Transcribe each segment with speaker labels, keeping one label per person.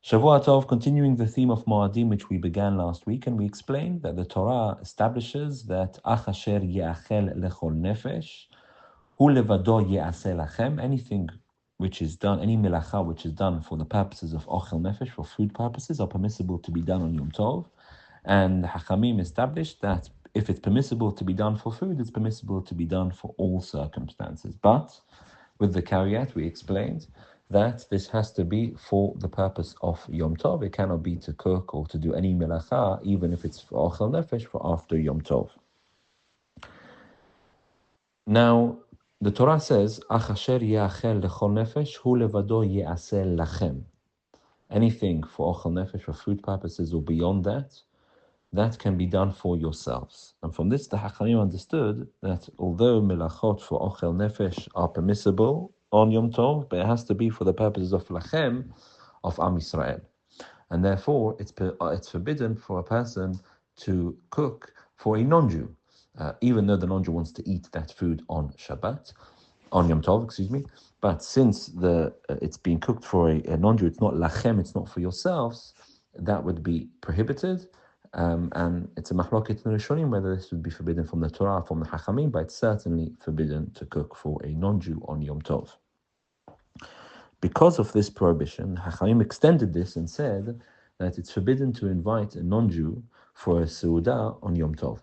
Speaker 1: Shavua Tov, continuing the theme of Moadim, which we began last week, and we explained that the Torah establishes that Ach asher ye'achel lechol nefesh, hu levado ye'aseh lachem, anything which is done, any melacha which is done for the purposes of ochel nefesh, for food purposes, are permissible to be done on Yom Tov. And the Hachamim established that if it's permissible to be done for food, it's permissible to be done for all circumstances. But with the caveat, we explained that this has to be for the purpose of Yom Tov. It cannot be to cook or to do any melacha, even if it's for Ochel Nefesh, for after Yom Tov. Now, the Torah says, Ach asher ye'achel lechol nefesh, hu levado ye'aseh lachem. Anything for Ochel Nefesh, for food purposes or beyond that, that can be done for yourselves. And from this, the Hachamim understood that although Melachot for Ochel Nefesh are permissible on Yom Tov, but it has to be for the purposes of Lachem, of Am Yisrael. And therefore, it's forbidden for a person to cook for a non-Jew, even though the non-Jew wants to eat that food on Shabbat, on Yom Tov, excuse me. But since it's being cooked for a non-Jew, it's not Lachem, it's not for yourselves, that would be prohibited. And it's a mahloket in Rishonim whether this would be forbidden from the Torah, from the Hachamim, but it's certainly forbidden to cook for a non-Jew on Yom Tov. Because of this prohibition, Hachamim extended this and said that it's forbidden to invite a non-Jew for a Seudah on Yom Tov.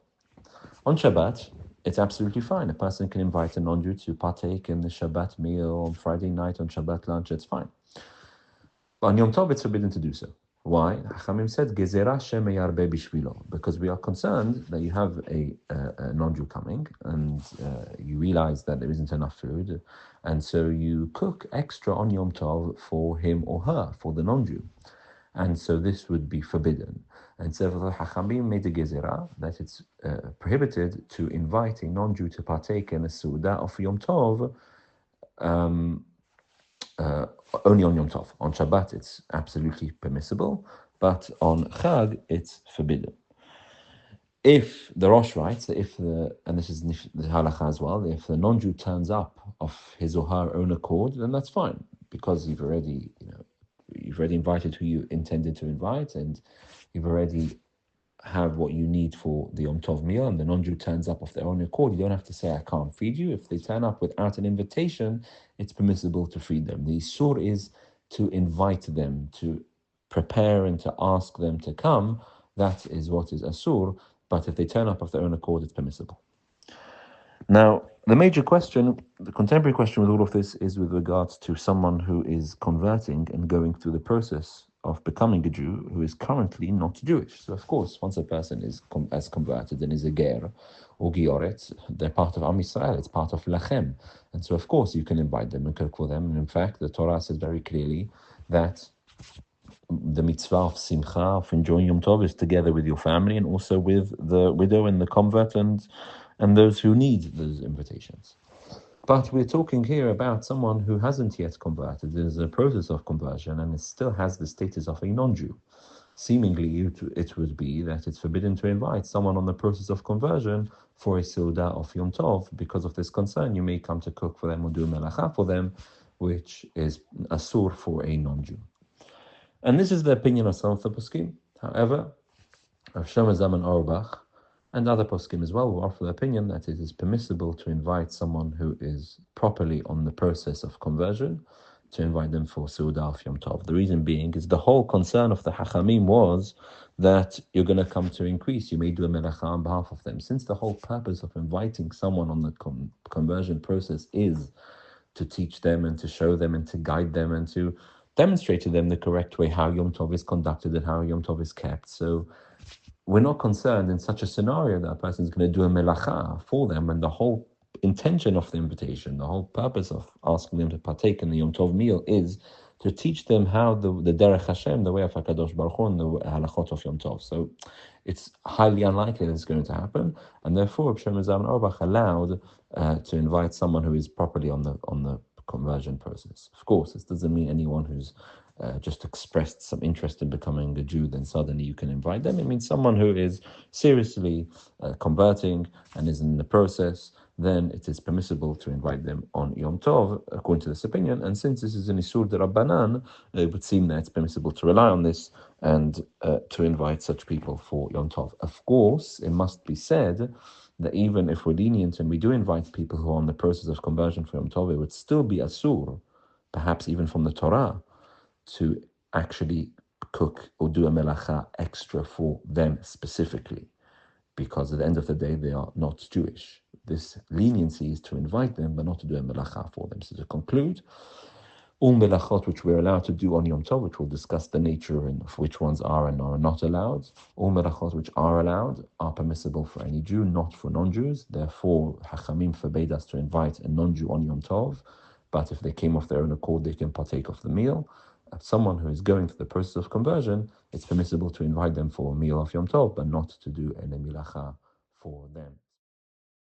Speaker 1: On Shabbat, it's absolutely fine. A person can invite a non-Jew to partake in the Shabbat meal on Friday night, on Shabbat lunch, it's fine. But on Yom Tov, it's forbidden to do so. Why? Hachamim said, Gezerah shemei yarbe bishvilo, because we are concerned that you have a non-Jew coming and you realize that there isn't enough food, and so you cook extra on Yom Tov for him or her, for the non-Jew. And so this would be forbidden. And so the Hachamim made a gezerah that it's prohibited to invite a non-Jew to partake in a Seudah of Yom Tov, only on Yom Tov. On Shabbat, it's absolutely permissible, but on Chag, it's forbidden. If the Rosh writes, and this is the halacha as well, if the non-Jew turns up of his or her own accord, then that's fine, because you've already invited who you intended to invite, and you've already have what you need for the Yom Tov meal, and the non-Jew turns up of their own accord, you don't have to say, I can't feed you. If they turn up without an invitation, it's permissible to feed them. The Isur is to invite them, to prepare and to ask them to come. That is what is Asur, but if they turn up of their own accord, it's permissible. Now, the major question, the contemporary question with all of this is with regards to someone who is converting and going through the process of becoming a Jew who is currently not Jewish. So, of course, once a person has converted and is a ger or gioret, they're part of Am Yisrael, it's part of Lachem. And so, of course, you can invite them and cook for them. And in fact, the Torah says very clearly that the mitzvah of simcha, of enjoying Yom Tov, is together with your family and also with the widow and the convert and those who need those invitations. But we're talking here about someone who hasn't yet converted. There's a process of conversion and it still has the status of a non-Jew. Seemingly, it would be that it's forbidden to invite someone on the process of conversion for a Seudah of Yom Tov. Because of this concern, you may come to cook for them or do a melacha for them, which is asur for a non-Jew. And this is the opinion of some of the poskim. However, Rav Shlomo Zalman Auerbach and other poskim as well will offer the opinion that it is permissible to invite someone who is properly on the process of conversion, to invite them for Seudah of Yom Tov. The reason being is the whole concern of the Hachamim was that you're going to come to increase. You may do a melacha on behalf of them. Since the whole purpose of inviting someone on the conversion process is to teach them and to show them and to guide them and to demonstrate to them the correct way how Yom Tov is conducted and how Yom Tov is kept. So we're not concerned in such a scenario that a person is going to do a melacha for them, and the whole intention of the invitation, the whole purpose of asking them to partake in the Yom Tov meal is to teach them how the Derech Hashem, the way of HaKadosh Baruch Hu, and the halachot of Yom Tov. So it's highly unlikely that it's going to happen, and therefore Rav Shlomo Zalman Auerbach allowed to invite someone who is properly on the conversion process. Of course, this doesn't mean anyone who's just expressed some interest in becoming a Jew, then suddenly you can invite them. It means someone who is seriously converting and is in the process, then it is permissible to invite them on Yom Tov, according to this opinion. And since this is an Isur de Rabbanan, it would seem that it's permissible to rely on this and to invite such people for Yom Tov. Of course, it must be said that even if we're lenient and we do invite people who are in the process of conversion for Yom Tov, it would still be Asur, perhaps even from the Torah, to actually cook or do a melacha extra for them specifically, because at the end of the day, they are not Jewish. This leniency is to invite them, but not to do a melacha for them. So to conclude, all melachot which we're allowed to do on Yom Tov, which we'll discuss the nature and of which ones are and are not allowed, all melachot which are allowed are permissible for any Jew, not for non-Jews. Therefore, Hachamim forbade us to invite a non-Jew on Yom Tov, but if they came of their own accord, they can partake of the meal. Someone who is going through the process of conversion, it's permissible to invite them for a meal of Yom Tov, but not to do any milacha for them.